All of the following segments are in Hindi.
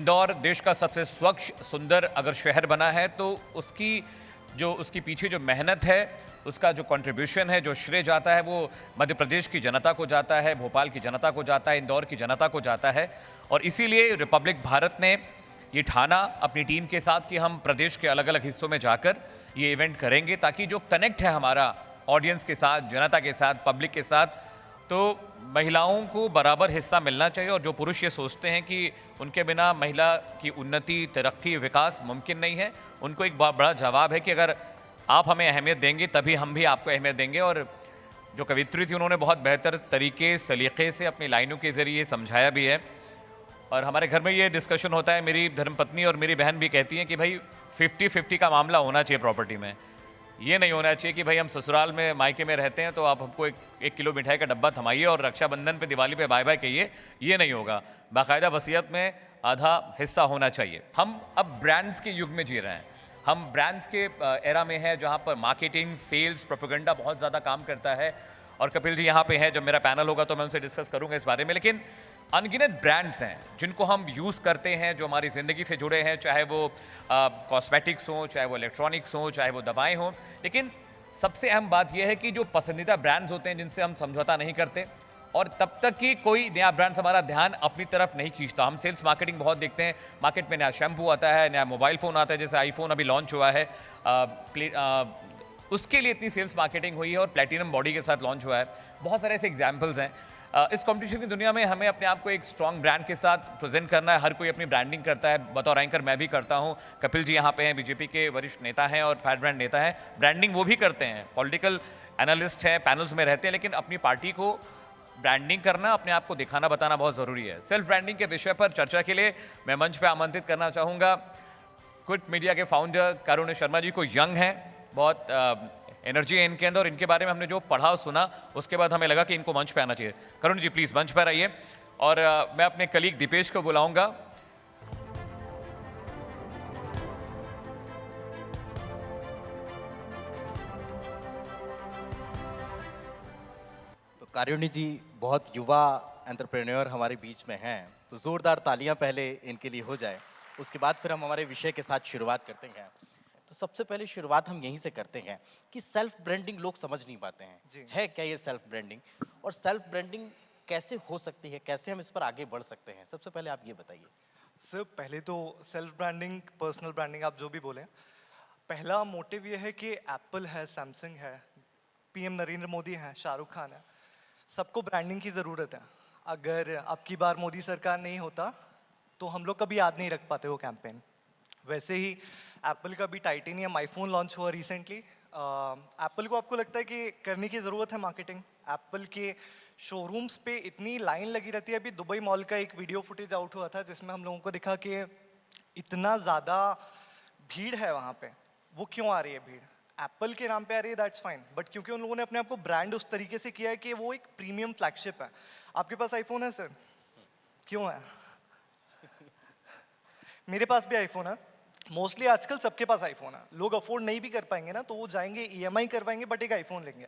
इंदौर देश का सबसे स्वच्छ सुंदर अगर शहर बना है तो उसकी पीछे जो मेहनत है, उसका जो कंट्रीब्यूशन है, जो श्रेय जाता है वो मध्य प्रदेश की जनता को जाता है, भोपाल की जनता को जाता है, इंदौर की जनता को जाता है। और इसीलिए रिपब्लिक भारत ने ये ठाना अपनी टीम के साथ कि हम प्रदेश के अलग अलग हिस्सों में जाकर ये इवेंट करेंगे, ताकि जो कनेक्ट है हमारा ऑडियंस के साथ, जनता के साथ, पब्लिक के साथ, तो महिलाओं को बराबर हिस्सा मिलना चाहिए। और जो पुरुष ये सोचते हैं कि उनके बिना महिला की उन्नति, तरक्की, विकास मुमकिन नहीं है, उनको एक बहुत बड़ा जवाब है कि अगर आप हमें अहमियत देंगे तभी हम भी आपको अहमियत देंगे। और जो कवित्री थी उन्होंने बहुत बेहतर तरीके, सलीके से अपनी लाइनों के ज़रिए समझाया भी है। और हमारे घर में ये डिस्कशन होता है, मेरी धर्मपत्नी और मेरी बहन भी कहती हैं कि भाई 50-50 का मामला होना चाहिए प्रॉपर्टी में। ये नहीं होना चाहिए कि भाई हम ससुराल में, मायके में रहते हैं तो आप हमको एक किलो मिठाई का डब्बा थमाइए और रक्षाबंधन पे, दिवाली पे बाय बाय कहिए, ये नहीं होगा। बाकायदा वसीयत में आधा हिस्सा होना चाहिए। हम अब ब्रांड्स के युग में जी रहे हैं, हम ब्रांड्स के एरा में हैं जहाँ पर मार्केटिंग, सेल्स, प्रोपेगेंडा बहुत ज़्यादा काम करता है। और कपिल जी यहाँ पे हैं, जब मेरा पैनल होगा तो मैं उनसे डिस्कस करूँगा इस बारे में। लेकिन अनगिनत ब्रांड्स हैं जिनको हम यूज़ करते हैं, जो हमारी ज़िंदगी से जुड़े हैं, चाहे वो कॉस्मेटिक्स हों, चाहे वो इलेक्ट्रॉनिक्स हों, चाहे वो दवाएं हों। लेकिन सबसे अहम बात यह है कि जो पसंदीदा ब्रांड्स होते हैं जिनसे हम समझौता नहीं करते, और तब तक कि कोई नया ब्रांड्स हमारा ध्यान अपनी तरफ नहीं खींचता। हम सेल्स मार्केटिंग बहुत देखते हैं, मार्केट में नया शैम्पू आता है, नया मोबाइल फ़ोन आता है, जैसे आईफोन अभी लॉन्च हुआ है, उसके लिए इतनी सेल्स मार्केटिंग हुई है, और प्लैटिनम बॉडी के साथ लॉन्च हुआ है। बहुत सारे ऐसे एग्जाम्पल्स हैं। इस कंपटीशन की दुनिया में हमें अपने आप को एक स्ट्रॉन्ग ब्रांड के साथ प्रेजेंट करना है। हर कोई अपनी ब्रांडिंग करता है, बतौर एंकर मैं भी करता हूं, कपिल जी यहाँ पे हैं, बीजेपी के वरिष्ठ नेता हैं और फैट ब्रांड नेता हैं। ब्रांडिंग वो भी करते हैं, पॉलिटिकल एनालिस्ट हैं, पैनल्स में रहते हैं, लेकिन अपनी पार्टी को ब्रांडिंग करना, अपने आप को दिखाना, बताना बहुत ज़रूरी है। सेल्फ ब्रांडिंग के विषय पर चर्चा के लिए मैं मंच पर आमंत्रित करना चाहूँगा क्विट मीडिया के फाउंडर करुण शर्मा जी को। यंग हैं, बहुत एनर्जी है इनके अंदर, और इनके बारे में हमने जो पढ़ा सुना उसके बाद हमें लगा कि इनको मंच पे आना चाहिए। करुण जी प्लीज़ मंच पर आइए। और मैं अपने कलीग दीपेश को बुलाऊंगा। तो कारुणी जी बहुत युवा एंटरप्रेन्योर हमारे बीच में हैं, तो ज़ोरदार तालियां पहले इनके लिए हो जाए, उसके बाद फिर हम हमारे विषय के साथ शुरुआत करते हैं। तो सबसे पहले शुरुआत हम यहीं से करते हैं कि सेल्फ ब्रांडिंग लोग समझ नहीं पाते हैं, है क्या ये सेल्फ ब्रांडिंग, और सेल्फ ब्रांडिंग कैसे हो सकती है, कैसे हम इस पर आगे बढ़ सकते हैं? सबसे पहले आप ये बताइए। सर पहले तो सेल्फ ब्रांडिंग, पर्सनल ब्रांडिंग, आप जो भी बोलें, पहला मोटिव ये है कि एप्पल है, सैमसंग है, पीएम नरेंद्र मोदी है, शाहरुख खान है, सबको ब्रांडिंग की ज़रूरत है। अगर अब की बार मोदी सरकार नहीं होता तो हम लोग कभी याद नहीं रख पाते वो कैंपेन। वैसे ही एप्पल का भी टाइटेनियम आईफोन लॉन्च हुआ रिसेंटली। एप्पल को आपको लगता है कि करने की ज़रूरत है मार्केटिंग? एप्पल के शोरूम्स पे इतनी लाइन लगी रहती है। अभी दुबई मॉल का एक वीडियो फुटेज आउट हुआ था जिसमें हम लोगों को दिखा कि इतना ज़्यादा भीड़ है वहाँ पे। वो क्यों आ रही है भीड़? एप्पल के नाम पे आ रही है, दैट्स फाइन, बट क्योंकि उन लोगों ने अपने आप को ब्रांड उस तरीके से किया है कि वो एक प्रीमियम फ्लैगशिप है। आपके पास आईफोन है सर? क्यों है? मेरे पास भी आईफोन है। मोस्टली आजकल सबके पास आईफोन है। लोग अफोर्ड नहीं भी कर पाएंगे ना, तो वो जाएंगे ईएमआई करवाएंगे, बट एक आईफोन लेंगे।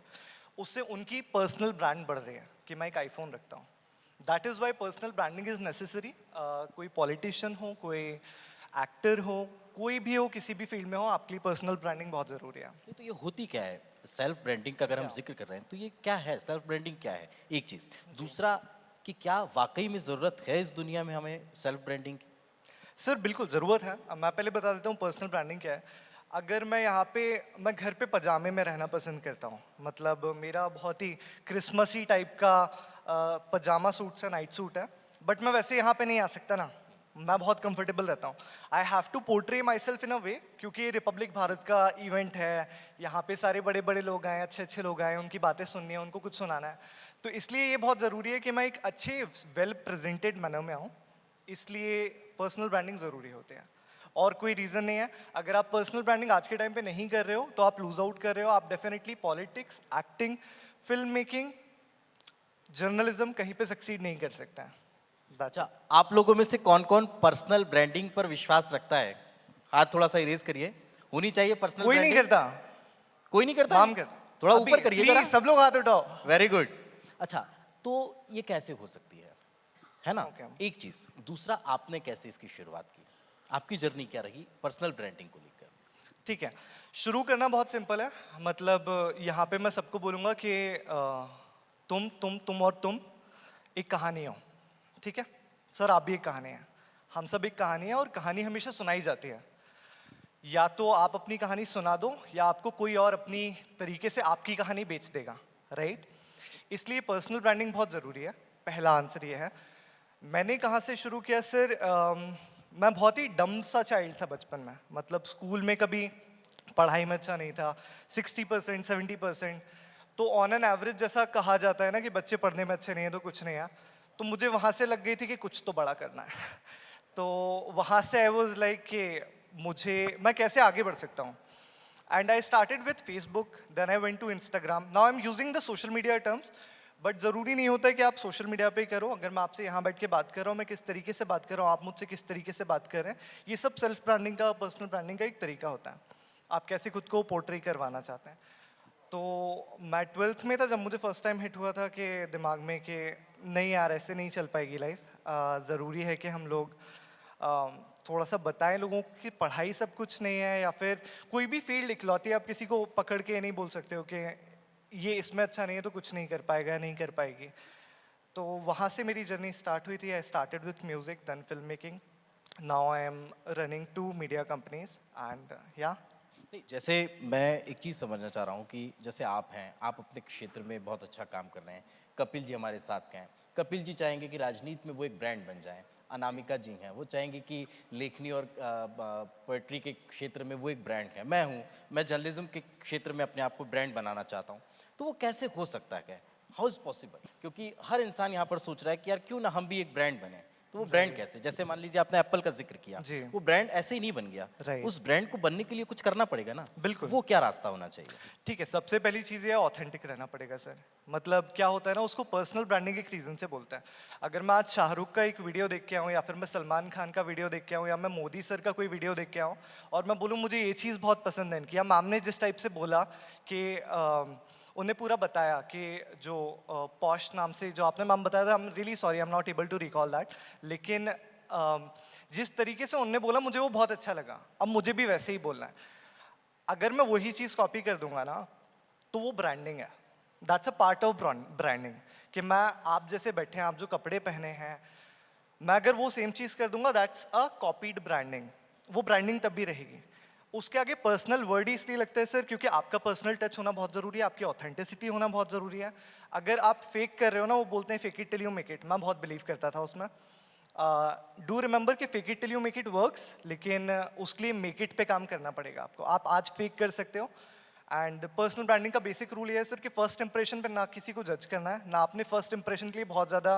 उससे उनकी पर्सनल ब्रांड बढ़ रही है कि मैं एक आईफोन रखता हूँ। That is why personal branding is necessary. कोई पॉलिटिशियन हो, कोई एक्टर हो, कोई भी हो, किसी भी फील्ड में हो, आपके लिए पर्सनल ब्रांडिंग बहुत ज़रूरी है। तो ये होती क्या है सेल्फ ब्रांडिंग का? अगर हम जिक्र कर रहे हैं तो ये क्या है, सेल्फ ब्रांडिंग क्या है, एक चीज़। दूसरा कि क्या वाकई में ज़रूरत है इस दुनिया में हमें सेल्फ ब्रांडिंग की? सर बिल्कुल ज़रूरत है। अब मैं पहले बता देता हूँ पर्सनल ब्रांडिंग क्या है। अगर मैं यहाँ पे, मैं घर पे पजामे में रहना पसंद करता हूँ, मतलब मेरा बहुत ही क्रिसमसी टाइप का पजामा सूट से नाइट सूट है, बट मैं वैसे यहाँ पे नहीं आ सकता ना, मैं बहुत कंफर्टेबल रहता हूँ। I have to portray myself in a way, क्योंकि रिपब्लिक भारत का इवेंट है, यहाँ पे सारे बड़े बड़े लोग आए, अच्छे अच्छे लोग आए, उनकी बातें सुननी है, उनको कुछ सुनाना है। तो इसलिए ये बहुत ज़रूरी है कि मैं एक अच्छे वेल प्रेजेंटेड मैनर में आऊँ, इसलिए पर्सनल ब्रांडिंग ज़रूरी होते हैं, और कोई रीज़न नहीं है। अगर आप पर्सनल ब्रांडिंग आज के टाइम पे नहीं कर रहे हो तो आप लूज आउट कर रहे हो। आप definitely politics, acting, film making, journalism कहीं पे सक्सीड नहीं कर सकते हैं। अच्छा, आप लोगों में से कौन कौन पर्सनल ब्रांडिंग पर विश्वास रखता है? हाथ थोड़ा सा इरेज करिए। होनी चाहिए पर्सनल कोई नहीं करता। कोई नहीं करता? नाम करता। थोड़ा ऊपर करिए, सब लोग हाथ उठाओ। Very good. अच्छा, तो ये कैसे हो सकती है? है ना? Okay. एक चीज़। दूसरा, आपने कैसे इसकी शुरुआत की? आपकी जर्नी क्या रही पर्सनल ब्रांडिंग को लेकर? ठीक है, शुरू करना बहुत सिंपल है। मतलब यहाँ पे मैं सबको बोलूँगा कि तुम और तुम एक कहानी हो, ठीक है? सर आप भी एक कहानी है, हम सब एक कहानी है, और कहानी हमेशा सुनाई जाती है। या तो आप अपनी कहानी सुना दो, या आपको कोई और अपनी तरीके से आपकी कहानी बेच देगा, राइट? इसलिए पर्सनल ब्रांडिंग बहुत ज़रूरी है। पहला आंसर ये है। मैंने कहाँ से शुरू किया सर? मैं बहुत ही डम सा चाइल्ड था बचपन में। मतलब स्कूल में कभी पढ़ाई में अच्छा नहीं था, 60% 70%। तो ऑन एन एवरेज जैसा कहा जाता है ना कि बच्चे पढ़ने में अच्छे नहीं हैं तो कुछ नहीं है, तो मुझे वहाँ से लग गई थी कि कुछ तो बड़ा करना है। तो वहाँ से आई वॉज लाइक कि मैं कैसे आगे बढ़ सकता हूँ। And I started with Facebook, then I went to Instagram. Now I'm using the social media terms, but ज़रूरी नहीं होता है कि आप सोशल मीडिया पे ही करो। अगर मैं आपसे यहाँ बैठ के बात कर रहा हूँ, मैं किस तरीके से बात कर रहा हूँ, आप मुझसे किस तरीके से बात कर रहे हैं, ये सब सेल्फ ब्रांडिंग का, पर्सनल ब्रांडिंग का एक तरीका होता है। आप कैसे खुद को पोर्ट्रे करवाना चाहते हैं। तो मैं 12th में था जब मुझे फर्स्ट टाइम हिट हुआ था कि दिमाग में कि नहीं यार ऐसे नहीं चल पाएगी लाइफ। ज़रूरी है कि हम लोग थोड़ा सा बताएं लोगों को कि पढ़ाई सब कुछ नहीं है, या फिर कोई भी फील्ड इकलौती आप किसी को पकड़ के नहीं बोल सकते हो कि ये इसमें अच्छा नहीं है तो कुछ नहीं कर पाएगा, नहीं कर पाएगी। तो वहाँ से मेरी जर्नी स्टार्ट हुई थी। I started with music, then film making, now I am running 2 media companies and yeah. नहीं, जैसे मैं एक चीज़ समझना चाह रहा हूँ कि जैसे आप हैं, आप अपने क्षेत्र में बहुत अच्छा काम कर रहे हैं। कपिल जी हमारे साथ हैं। कपिल जी चाहेंगे कि राजनीति में वो एक ब्रांड बन जाएं। अनामिका जी हैं, वो चाहेंगे कि लेखनी और पोएट्री के क्षेत्र में वो एक ब्रांड है। मैं हूँ, मैं जर्नलिज्म के क्षेत्र में अपने आप को ब्रांड बनाना चाहता हूँ। तो वो कैसे हो सकता है? क्या हाउ इज़ पॉसिबल? क्योंकि हर इंसान यहाँ पर सोच रहा है कि यार क्यों ना हम भी एक ब्रांड बने। तो वो ब्रांड कैसे? जैसे मान लीजिए आपने एप्पल का जिक्र किया, जी। वो ब्रांड ऐसे ही नहीं बन गया। Right. उस ब्रांड को बनने के लिए कुछ करना पड़ेगा ना। बिल्कुल। वो क्या रास्ता होना चाहिए? ठीक है, सबसे पहली चीज़ ये ऑथेंटिक रहना पड़ेगा सर। मतलब क्या होता है ना, उसको पर्सनल ब्रांडिंग एक रीज़न से बोलते हैं। अगर मैं आज शाहरुख का एक वीडियो देख के आऊँ, या फिर मैं सलमान खान का वीडियो देख के आऊँ, या मैं मोदी सर का कोई वीडियो देख के आऊँ, और मैं बोलूँ मुझे ये चीज़ बहुत पसंद है इनकी, या मैम ने जिस टाइप से बोला कि उन्हें पूरा बताया कि जो पॉश नाम से जो आपने मैम बताया था, I am really sorry, I am not able to recall that, लेकिन जिस तरीके से उन्होंने बोला मुझे वो बहुत अच्छा लगा। अब मुझे भी वैसे ही बोलना है। अगर मैं वही चीज़ कॉपी कर दूंगा ना, तो वो ब्रांडिंग है। That's a part of branding. कि मैं आप जैसे बैठे हैं, आप जो कपड़े पहने हैं, मैं अगर वो सेम चीज़ कर दूंगा, दैट्स अ कॉपीड ब्रांडिंग। वो ब्रांडिंग तब भी रहेगी। उसके आगे पर्सनल वर्ड ही इसलिए लगता है सर क्योंकि आपका पर्सनल टच होना बहुत ज़रूरी है, आपकी ऑथेंटिसिटी होना बहुत ज़रूरी है। अगर आप फेक कर रहे हो ना, वो बोलते हैं fake it till you make it, मैं बहुत बिलीव करता था उसमें। डू रिमेंबर कि fake it till you make it works, लेकिन उसके लिए मेक इट पे काम करना पड़ेगा आपको। आप आज फेक कर सकते हो। एंड पर्सनल ब्रांडिंग का बेसिक रूल ये है सर कि फर्स्ट इंप्रेशन पे ना किसी को जज करना है, ना अपने फर्स्ट इंप्रेशन के लिए बहुत ज़्यादा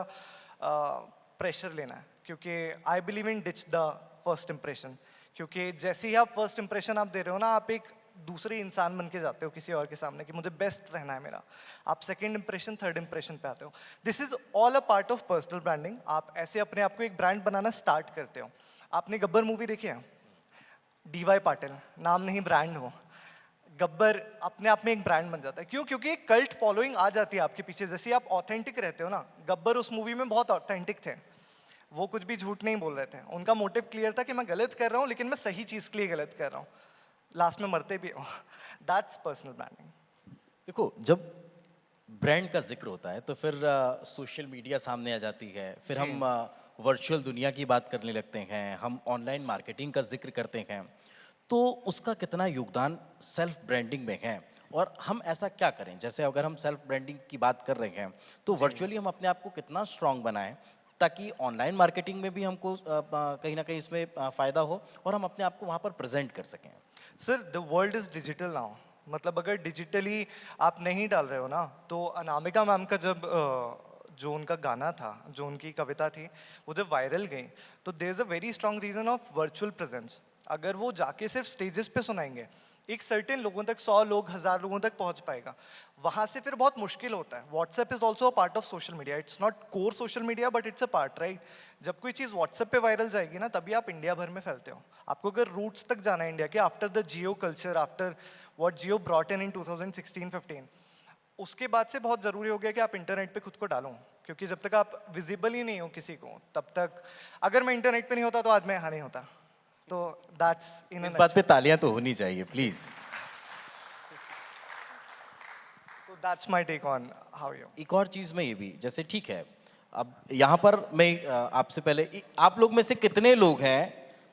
प्रेशर लेना है। क्योंकि I believe in ditch the first impression. क्योंकि जैसे ही आप फर्स्ट इंप्रेशन आप दे रहे हो ना, आप एक दूसरे इंसान बन के जाते हो किसी और के सामने कि मुझे बेस्ट रहना है मेरा। आप सेकंड इंप्रेशन, थर्ड इंप्रेशन पे आते हो। This is all a part of personal branding. आप ऐसे अपने आप को एक ब्रांड बनाना स्टार्ट करते हो। आपने गब्बर मूवी देखी है? DY पाटिल नाम नहीं, ब्रांड हो। गब्बर अपने आप में एक ब्रांड बन जाता है। क्यों? क्योंकि एक कल्ट फॉलोइंग आ जाती है आपके पीछे। जैसे आप ऑथेंटिक रहते हो ना, गब्बर उस मूवी में बहुत ऑथेंटिक थे। वो कुछ भी झूठ नहीं बोल रहे थे। उनका मोटिव क्लियर था कि मैं गलत कर रहा हूँ, लेकिन मैं सही चीज़ के लिए गलत कर रहा हूँ। लास्ट में मरते भी हो। That's personal branding. देखो, जब ब्रांड का जिक्र होता है तो फिर सोशल मीडिया सामने आ जाती है, फिर जी। हम वर्चुअल दुनिया की बात करने लगते हैं, हम ऑनलाइन मार्केटिंग का जिक्र करते हैं। तो उसका कितना योगदान सेल्फ ब्रांडिंग में है और हम ऐसा क्या करें? जैसे अगर हम सेल्फ ब्रांडिंग की बात कर रहे हैं तो वर्चुअली हम अपने आप को कितना स्ट्रांग बनाएं ताकि ऑनलाइन मार्केटिंग में भी हमको कहीं ना कहीं इसमें फ़ायदा हो और हम अपने आप को वहाँ पर प्रेजेंट कर सकें। Sir the world is digital now. मतलब अगर डिजिटली आप नहीं डाल रहे हो ना, तो अनामिका मैम का जब जो उनका गाना था, जो उनकी कविता थी, वो जब वायरल गई, तो there is a very strong reason of virtual presence. अगर वो जाके सिर्फ स्टेजेस पे सुनाएंगे, एक सर्टेन लोगों तक, 100 लोग, 1000 लोगों तक पहुंच पाएगा। वहां से फिर बहुत मुश्किल होता है। WhatsApp is also a part of social media. It's not core social media but it's a part, right? जब कोई चीज़ व्हाट्सएप पे वायरल जाएगी ना, तभी आप इंडिया भर में फैलते हो। आपको अगर रूट्स तक जाना है इंडिया के, after the Jio culture, after what Jio brought in 2016-15, उसके बाद से बहुत ज़रूरी हो गया कि आप इंटरनेट पे खुद को डालो। क्योंकि जब तक आप विजिबल ही नहीं हो किसी को तब तक, अगर मैं इंटरनेट पे नहीं होता तो आज मैं यहाँ नहीं होता। तो दैट्स इन इस बात पे तालियां तो होनी चाहिए प्लीज। तो that's my take on how you. एक और चीज में ये भी, जैसे ठीक है, अब यहाँ पर मैं आपसे पहले आप लोग में से कितने लोग हैं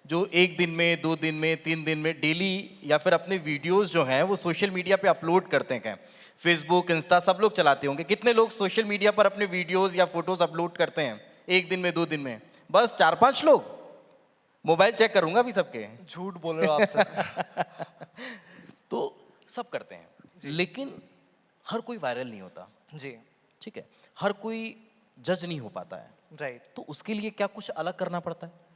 जो एक दिन में, 2 दिन में, 3 दिन में डेली या फिर अपने वीडियोस जो हैं वो सोशल मीडिया पे अपलोड करते हैं? फेसबुक, इंस्टा सब लोग चलाते होंगे, कितने लोग सोशल मीडिया पर अपने वीडियोस या फोटोज अपलोड करते हैं एक दिन में, 2 दिन में? बस 4-5 लोग। मोबाइल चेक करूंगा भी सबके। झूठ बोल रहे हो आप सर। तो सब करते हैं, लेकिन हर कोई वायरल नहीं होता, जी ठीक है, हर कोई जज नहीं हो पाता है, राइट। तो उसके लिए क्या कुछ अलग करना पड़ता है?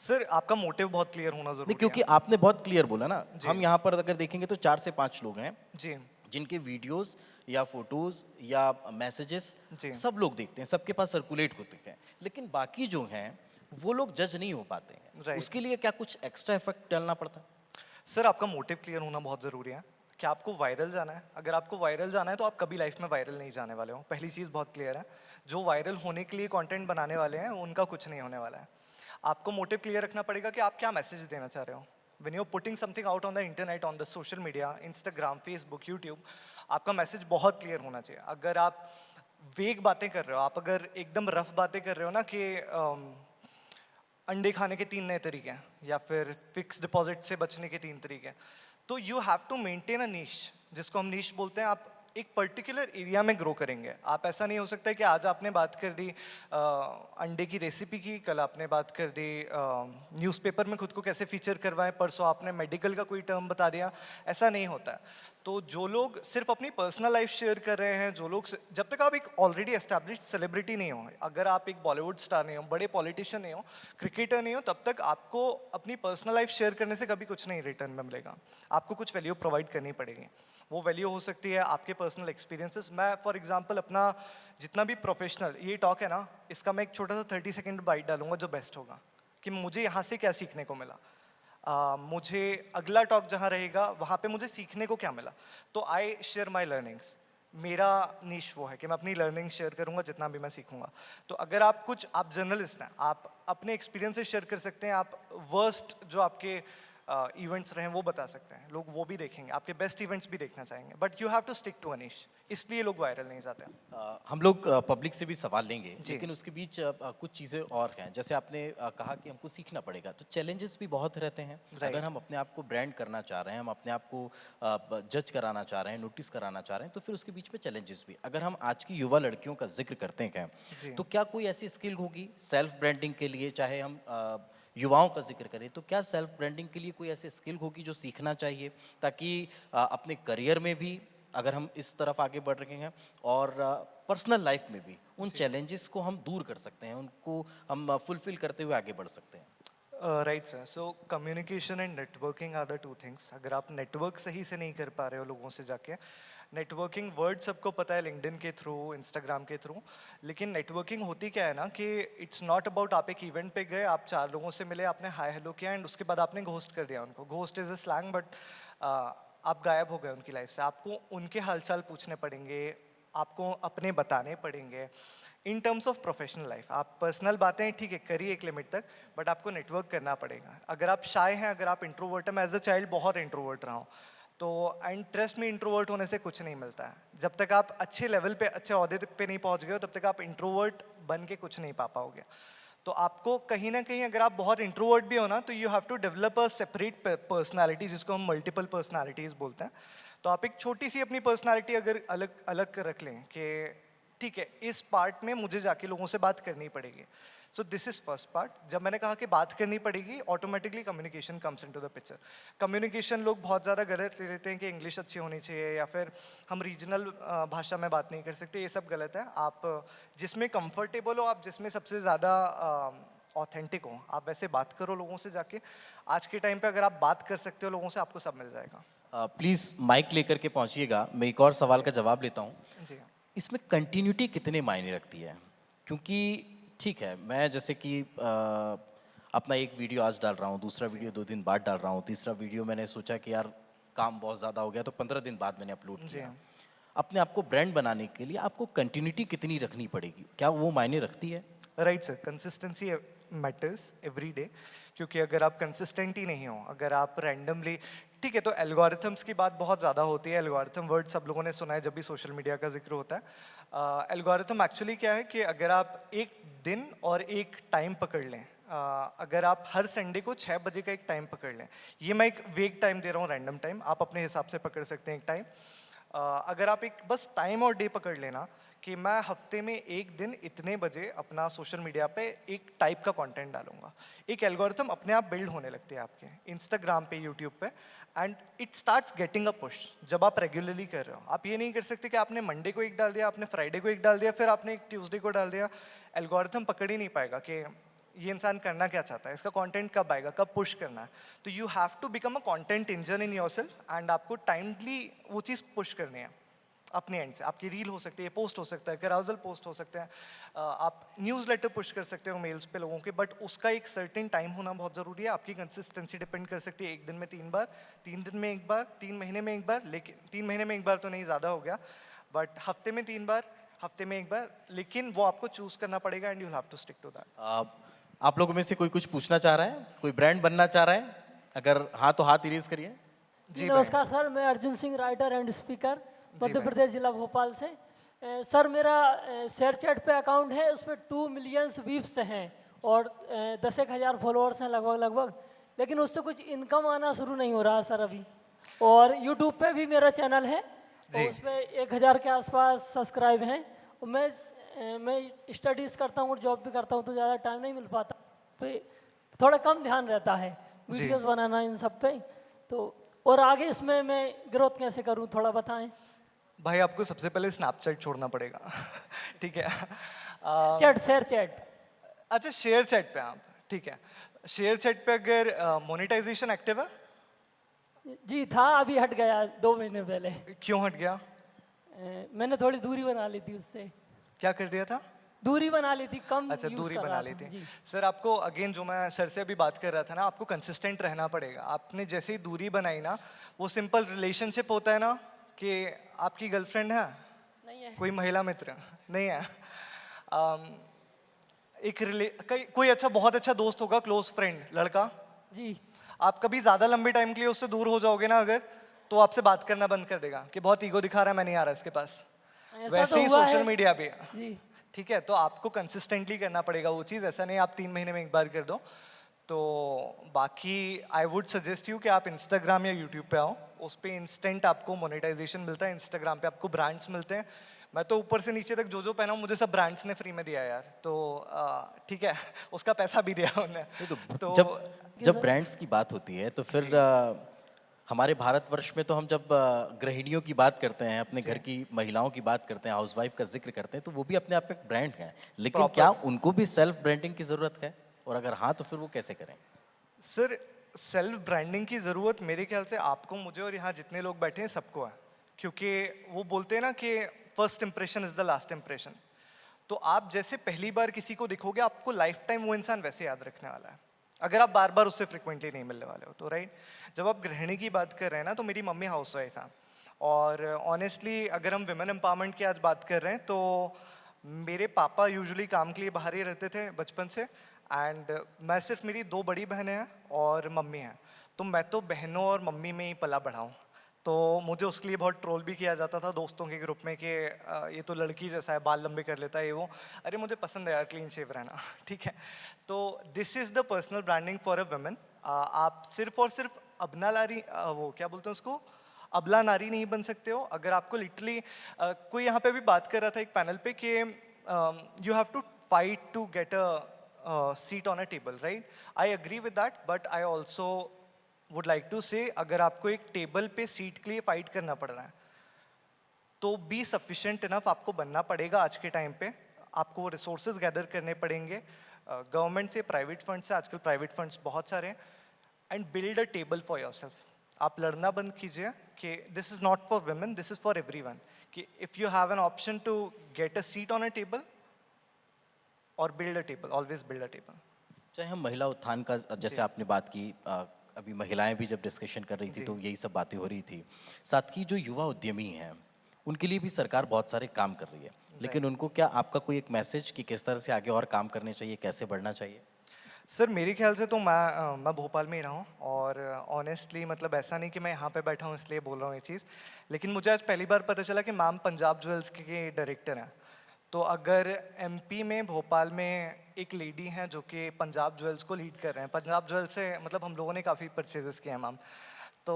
सर आपका मोटिव बहुत क्लियर होना नहीं, जरूरी क्योंकि है। आपने बहुत क्लियर बोला ना, हम यहाँ पर अगर देखेंगे तो 4 से 5 लोग हैं जी जिनके वीडियोस या फोटोज या मैसेजेस जी। सब लोग देखते हैं, सबके पास सर्कुलेट होते हैं, लेकिन बाकी जो हैं वो लोग जज नहीं हो पाते हैं। Right. उसके लिए क्या कुछ एक्स्ट्रा इफेक्ट डालना पड़ता है? सर आपका मोटिव क्लियर होना बहुत ज़रूरी है कि आपको वायरल जाना है। अगर आपको वायरल जाना है तो आप कभी लाइफ में वायरल नहीं जाने वाले हो, पहली चीज़ बहुत क्लियर है। जो वायरल होने के लिए कंटेंट बनाने वाले हैं उनका कुछ नहीं होने वाला है। आपको मोटिव क्लियर रखना पड़ेगा कि आप क्या मैसेज देना चाह रहे हो। When you are putting something out on the internet, on the social media, Instagram, Facebook, YouTube, आपका मैसेज बहुत क्लियर होना चाहिए। अगर आप वेग बातें कर रहे हो, आप अगर एकदम रफ बातें कर रहे हो ना कि अंडे खाने के 3 नए तरीके हैं या फिर फिक्स डिपॉजिट से बचने के 3 तरीके हैं, तो you have to maintain a niche, जिसको हम नीश बोलते हैं। आप एक पर्टिकुलर एरिया में ग्रो करेंगे। आप ऐसा नहीं हो सकता है कि आज आपने बात कर दी अंडे की रेसिपी की, कल आपने बात कर दी न्यूज़पेपर में खुद को कैसे फीचर करवाएं, परसों आपने मेडिकल का कोई टर्म बता दिया। ऐसा नहीं होता है। तो जो लोग सिर्फ अपनी पर्सनल लाइफ शेयर कर रहे हैं, जो लोग, जब तक आप एक ऑलरेडी एस्टैब्लिश्ड सेलिब्रिटी नहीं हो, अगर आप एक बॉलीवुड स्टार नहीं हो, बड़े पॉलिटिशियन नहीं हो, क्रिकेटर नहीं हो, तब तक आपको अपनी पर्सनल लाइफ शेयर करने से कभी कुछ नहीं रिटर्न में मिलेगा। आपको कुछ वैल्यू प्रोवाइड करनी पड़ेगी। वो वैल्यू हो सकती है आपके पर्सनल एक्सपीरियंसेस। मैं फॉर एग्जांपल अपना जितना भी प्रोफेशनल ये टॉक है ना, इसका मैं एक छोटा सा 30 सेकंड बाइट डालूंगा जो बेस्ट होगा कि मुझे यहाँ से क्या सीखने को मिला। मुझे अगला टॉक जहाँ रहेगा वहाँ पे मुझे सीखने को क्या मिला। तो आई शेयर माई लर्निंग्स। मेरा निश वो है कि मैं अपनी लर्निंग शेयर करूंगा जितना भी मैं सीखूंगा। तो अगर आप जर्नलिस्ट हैं, आप अपने एक्सपीरियंसेस शेयर कर सकते हैं। आप वर्स्ट जो आपके इवेंट्स रहे वो बता सकते हैं, लोग वो भी देखेंगे, आपके बेस्ट इवेंट्स भी देखना चाहेंगे। But you have to stick to a niche, इसलिए लोग वायरल नहीं जाते हैं। हम लोग पब्लिक से भी सवाल लेंगे, जी। लेकिन उसके बीच कुछ चीज़ें और हैं। जैसे आपने कहा कि हमको सीखना पड़ेगा, तो चैलेंजेस भी बहुत रहते हैं। Right. अगर हम अपने आप को ब्रांड करना चाह रहे हैं, हम अपने आप को जज कराना चाह रहे हैं, नोटिस कराना चाह रहे हैं, तो फिर उसके बीच में चैलेंजेस भी। अगर हम आज की युवा लड़कियों का जिक्र करते हैं जी। तो क्या कोई ऐसी स्किल होगी सेल्फ ब्रांडिंग के लिए? चाहे हम युवाओं का जिक्र करें तो क्या सेल्फ ब्रांडिंग के लिए कोई ऐसी स्किल होगी जो सीखना चाहिए, ताकि अपने करियर में भी अगर हम इस तरफ आगे बढ़ रहे हैं और पर्सनल लाइफ में भी उन चैलेंजेस को हम दूर कर सकते हैं, उनको हम फुलफिल करते हुए आगे बढ़ सकते हैं? Right sir. So communication and networking are the 2 things. अगर आप नेटवर्क सही से नहीं कर पा रहे हो लोगों से जाके, नेटवर्किंग वर्ड सबको पता है लिंक्डइन के थ्रू, इंस्टाग्राम के थ्रू, लेकिन नेटवर्किंग होती क्या है ना कि इट्स नॉट अबाउट आप एक इवेंट पे गए, आप 4 लोगों से मिले, आपने हाय हेलो किया एंड उसके बाद आपने घोस्ट कर दिया उनको। Ghost is a slang, but आप गायब हो गए उनकी लाइफ से। आपको उनके हालचाल पूछने पड़ेंगे, आपको अपने बताने पड़ेंगे। In terms of professional life आप पर्सनल बातें ठीक है करिए एक लिमिट तक, बट आपको नेटवर्क करना पड़ेगा। अगर आप शाय हैं, अगर आप इंट्रोवर्ट हैं, मैं एज अ चाइल्ड बहुत इंट्रोवर्ट रहा हूँ, तो एंड ट्रस्ट में इंट्रोवर्ट होने से कुछ नहीं मिलता है। जब तक आप अच्छे लेवल पे, अच्छे ओहदे पे नहीं पहुँच गए हो, तब तक आप इंट्रोवर्ट बन के कुछ नहीं पा पाओगे। तो आपको कहीं ना कहीं, अगर आप बहुत इंट्रोवर्ट भी हो ना, तो you have to develop a separate personality, जिसको हम मल्टीपल पर्सनालिटीज़ बोलते हैं। तो आप एक छोटी सी अपनी पर्सनालिटी अगर अलग अलग रख लें कि ठीक है इस पार्ट में मुझे जाके लोगों से बात करनी पड़ेगी। So this is first part. जब मैंने कहा कि बात करनी पड़ेगी, automatically communication comes into the picture. Communication लोग बहुत ज़्यादा गलत ले लेते हैं कि इंग्लिश अच्छी होनी चाहिए या फिर हम रीजनल भाषा में बात नहीं कर सकते, ये सब गलत है। आप जिसमें कंफर्टेबल हो, आप जिसमें सबसे ज़्यादा ऑथेंटिक हो, आप वैसे बात करो लोगों से जाके। आज के टाइम पे अगर आप बात कर सकते हो लोगों से, आपको सब मिल जाएगा। प्लीज़ माइक लेकर के पहुंचिएगा, मैं एक और सवाल का जवाब लेता हूं। जी इसमें कंटिन्यूटी कितने मायने रखती है? क्योंकि ठीक है, मैं जैसे कि अपना एक वीडियो आज डाल रहा हूँ, दूसरा वीडियो 2 दिन बाद डाल रहा हूँ, तीसरा वीडियो मैंने सोचा कि यार काम बहुत ज़्यादा हो गया तो 15 दिन बाद मैंने अपलोड जी किया। अपने आप को ब्रांड बनाने के लिए आपको कंटिन्यूटी कितनी रखनी पड़ेगी, क्या वो मायने रखती है? Right sir, consistency matters every day, क्योंकि अगर आप कंसिस्टेंट ही नहीं हो, अगर आप रैंडमली, ठीक है, तो एल्गोरिथम्स की बात बहुत ज़्यादा होती है। एल्गोरिथम वर्ड सब लोगों ने सुना है जब भी सोशल मीडिया का जिक्र होता है। एल्गोरिथम एक्चुअली क्या है कि अगर आप एक दिन और एक टाइम पकड़ लें, अगर आप हर संडे को 6 बजे का एक टाइम पकड़ लें, ये मैं एक वेग टाइम दे रहा हूँ, रैंडम टाइम, आप अपने हिसाब से पकड़ सकते हैं एक टाइम। अगर आप एक बस टाइम और डे पकड़ लेना कि मैं हफ्ते में एक दिन इतने बजे अपना सोशल मीडिया पे एक टाइप का कंटेंट डालूंगा, एक एल्गोरिथम अपने आप बिल्ड होने लगती है आपके इंस्टाग्राम पे, यूट्यूब पे, and it starts getting a push जब आप रेगुलरली कर रहे हो। आप ये नहीं कर सकते कि आपने मंडे को एक डाल दिया, आपने फ्राइडे को एक डाल दिया, फिर आपने एक ट्यूसडे को डाल दिया। एल्गोरिथम पकड़ ही नहीं पाएगा कि ये इंसान करना क्या चाहता है, इसका कंटेंट कब आएगा, कब पुश करना है। तो you have to become a content engine in yourself, and आपको टाइमली वो चीज़ पुश करनी है अपने एंड से। आपकी रील हो सकती है, पोस्ट हो सकता है, कैराउजल पोस्ट हो सकते हैं, आप न्यूज़लेटर पुश कर सकते हो मेल्स पे लोगों के, बट उसका एक सर्टेन टाइम होना बहुत ज़रूरी है। आपकी कंसिस्टेंसी डिपेंड कर सकती है एक दिन में 3 बार, 3 दिन में 1 बार, 3 महीने में 1 बार, लेकिन 3 महीने में 1 बार तो नहीं, ज़्यादा हो गया, बट हफ्ते में 3 बार, हफ्ते में 1 बार, लेकिन वो आपको चूज करना पड़ेगा and you have to stick to that. आप लोगों में से कोई कुछ पूछना चाह रहा है, कोई ब्रांड बनना चाह रहा है? अगर हाँ तो हाथ इरेज करिए। जी भाई। नमस्कार सर, मैं Arjun Singh, writer and speaker, Madhya भाई। प्रदेश जिला भोपाल से। सर मेरा शेयर चैट पे अकाउंट है, उसमें 2 मिलियन व्यूज हैं और 10,000 फॉलोअर्स हैं लगभग, लेकिन उससे कुछ इनकम आना शुरू नहीं हो रहा सर अभी। और यूट्यूब पे भी मेरा चैनल है और उसमें 1,000 के आसपास सब्सक्राइब हैं। और मैं स्टडीज़ करता हूँ और जॉब भी करता हूँ, तो ज़्यादा टाइम नहीं मिल पाता, तो थोड़ा कम ध्यान रहता है वीडियोस बनाना इन सब पे। तो और आगे इसमें मैं ग्रोथ कैसे करूं, थोड़ा बताएं। भाई आपको सबसे पहले स्नैपचैट छोड़ना पड़ेगा ठीक है। Share chat. अच्छा, शेयर चैट पे आप, ठीक है, शेयर चैट पे अगर मोनेटाइजेशन एक्टिव है? जी था, अभी हट गया 2 महीने पहले। क्यों हट गया? मैंने थोड़ी दूरी बना ली थी उससे। क्या कर दिया था? दूरी बना ली थी, कम अच्छा, यूज दूरी कर बना रहा ली था। थी। जी। सर आपको अगेन, जो मैं सर से अभी बात कर रहा था ना, आपको कंसिस्टेंट रहना पड़ेगा। आपने जैसे ही दूरी बनाई ना, वो सिंपल रिलेशनशिप होता है ना, कि आपकी गर्लफ्रेंड है, नहीं है। कोई महिला मित्र नहीं है, कोई अच्छा, बहुत अच्छा दोस्त होगा, क्लोज फ्रेंड लड़का, जी। आप कभी ज़्यादा लंबे टाइम के लिए उससे दूर हो जाओगे ना अगर, तो आपसे बात करना बंद कर देगा कि बहुत ईगो दिखा रहा है, मैं नहीं आ रहा इसके पास। ऐसा वैसे तो ही हुआ सोशल है। मीडिया भी, जी। ठीक है, तो आपको कंसिस्टेंटली करना पड़ेगा वो चीज़, ऐसा नहीं आप 3 महीने में 1 बार कर दो। तो बाकी आई वुड सजेस्ट यू कि आप इंस्टाग्राम या यूट्यूब पे आओ, उस पर इंस्टेंट आपको मोनेटाइजेशन मिलता है, इंस्टाग्राम पे आपको ब्रांड्स मिलते हैं। मैं तो ऊपर से नीचे तक जो पहना हूँ मुझे सब ब्रांड्स ने फ्री में दिया है यार, तो ठीक है उसका पैसा भी दिया उन्हें। नहीं तो जब ब्रांड्स की बात होती है तो फिर हमारे भारतवर्ष में तो हम जब गृहिणियों की बात करते हैं, अपने घर की महिलाओं की बात करते हैं, हाउसवाइफ का जिक्र करते हैं, तो वो भी अपने आप में एक ब्रांड है, लेकिन Proper. क्या उनको भी सेल्फ ब्रांडिंग की जरूरत है, और अगर हाँ तो फिर वो कैसे करें? सर, सेल्फ ब्रांडिंग की ज़रूरत मेरे ख्याल से आपको, मुझे और यहाँ जितने लोग बैठे हैं सबको है, क्योंकि वो बोलते हैं ना कि first impression is the last impression. तो आप जैसे पहली बार किसी को दिखोगे, आपको लाइफ टाइम वो इंसान वैसे याद रखने वाला है, अगर आप बार बार उससे फ्रिक्वेंटली नहीं मिलने वाले हो तो, राइट। जब आप गृहिणी की बात कर रहे हैं ना, तो मेरी मम्मी हाउस वाइफ है, और ऑनेस्टली अगर हम विमेन एम्पावरमेंट की आज बात कर रहे हैं, तो मेरे पापा यूजुअली काम के लिए बाहर ही रहते थे बचपन से, एंड मैं सिर्फ, मेरी 2 बड़ी बहनें हैं और मम्मी हैं, तो मैं तो बहनों और मम्मी में ही पला बढ़ा हूँ। तो मुझे उसके लिए बहुत ट्रोल भी किया जाता था दोस्तों के ग्रुप में कि ये तो लड़की जैसा है, बाल लंबे कर लेता है ये वो। अरे मुझे पसंद है यार क्लीन शेव रहना ठीक है। तो this is the personal branding for a women. आप सिर्फ और सिर्फ अबला नारी, वो क्या बोलते हैं उसको, अबला नारी नहीं बन सकते हो। अगर आपको लिटरली, कोई यहाँ पे भी बात कर रहा था एक पैनल पे कि you have to fight to get a seat on a table, right. I agree with that, but I also would like to say, अगर आपको एक टेबल पे सीट के लिए फाइट करना पड़ रहा है, तो बी सफिशिएंट इनफ आपको बनना पड़ेगा। आज के टाइम पे आपको रिसोर्सेज गैदर करने पड़ेंगे, गवर्नमेंट से, प्राइवेट फंड से, आजकल प्राइवेट फंड्स बहुत सारे हैं, and build a table for yourself. आप लड़ना बंद कीजिए कि this is not for women, this is for everyone, कि if you have an option to get a seat on a table और build a table, always build a table. चाहे हम महिला उत्थान का, जैसे आपने बात की, अभी महिलाएं भी जब डिस्कशन कर रही थी तो यही सब बातें हो रही थी, साथ ही जो युवा उद्यमी हैं उनके लिए भी सरकार बहुत सारे काम कर रही है, लेकिन उनको क्या आपका कोई एक मैसेज कि किस तरह से आगे और काम करने चाहिए, कैसे बढ़ना चाहिए? सर मेरे ख्याल से तो मैं भोपाल में ही रहा हूँ और ऑनेस्टली मतलब ऐसा नहीं कि मैं यहाँ पे बैठा हूँ इसलिए बोल रहा हूँ ये चीज़, लेकिन मुझे आज पहली बार पता चला कि मैम पंजाब ज्वेल्स के डायरेक्टर हैं। तो अगर एमपी में भोपाल में एक लेडी हैं जो कि पंजाब ज्वेल्स को लीड कर रहे हैं, पंजाब ज्वेल्स से मतलब हम लोगों ने काफ़ी परचेजेस किए हैं मैम, तो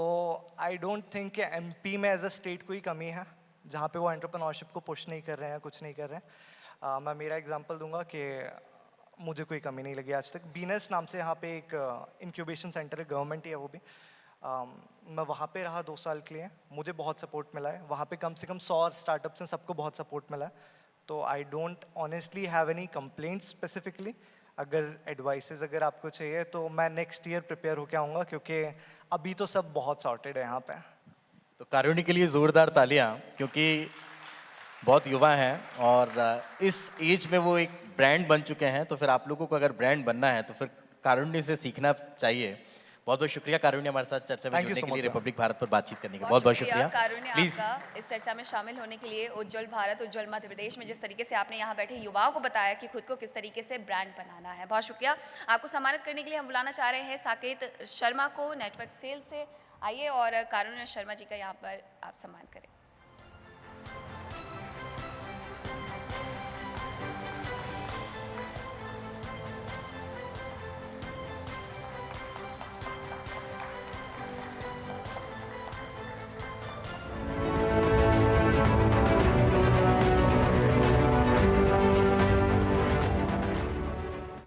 आई डोंट थिंक कि एमपी में एज अ स्टेट कोई कमी है जहाँ पे वो एंटरप्रेन्योरशिप को पुश नहीं कर रहे हैं, कुछ नहीं कर रहे हैं। मैं मेरा एग्जांपल दूंगा कि मुझे कोई कमी नहीं लगी आज तक। बीनस नाम से यहाँ पे एक इंक्यूबेशन सेंटर है, गवर्नमेंट ही है वो भी। मैं वहाँ पे रहा 2 साल के लिए, मुझे बहुत सपोर्ट मिला है वहाँ पे, कम से कम 100 स्टार्टअप्स हैं, सबको बहुत सपोर्ट मिला है। तो I don't honestly have any complaint specifically. अगर एडवाइसेस अगर आपको चाहिए तो मैं नेक्स्ट ईयर प्रिपेयर होके आऊँगा, क्योंकि अभी तो सब बहुत सॉर्टेड है यहाँ पे। तो कारुण्य के लिए जोरदार तालियां, क्योंकि बहुत युवा हैं और इस एज में वो एक ब्रांड बन चुके हैं। तो फिर आप लोगों को अगर ब्रांड बनना है तो फिर कारुण्य से सीखना चाहिए। बहुत बहुत शुक्रिया कारुण्य हमारे साथ चर्चा में Thank you जुड़ने so के लिए, much, sir. रिपब्लिक भारत पर बातचीत करने के लिए बहुत बहुत शुक्रिया। कारुण्य प्लीज आपका इस चर्चा में शामिल होने के लिए। उज्जवल भारत, उज्जवल मध्य प्रदेश में जिस तरीके से आपने यहाँ बैठे युवाओं को बताया कि खुद को किस तरीके से ब्रांड बनाना है, बहुत शुक्रिया। आपको सम्मानित करने के लिए हम बुलाना चाह रहे हैं साकेत शर्मा को, नेटवर्क सेल से। आइए और कारुण्य शर्मा जी का यहाँ पर आप सम्मान करें।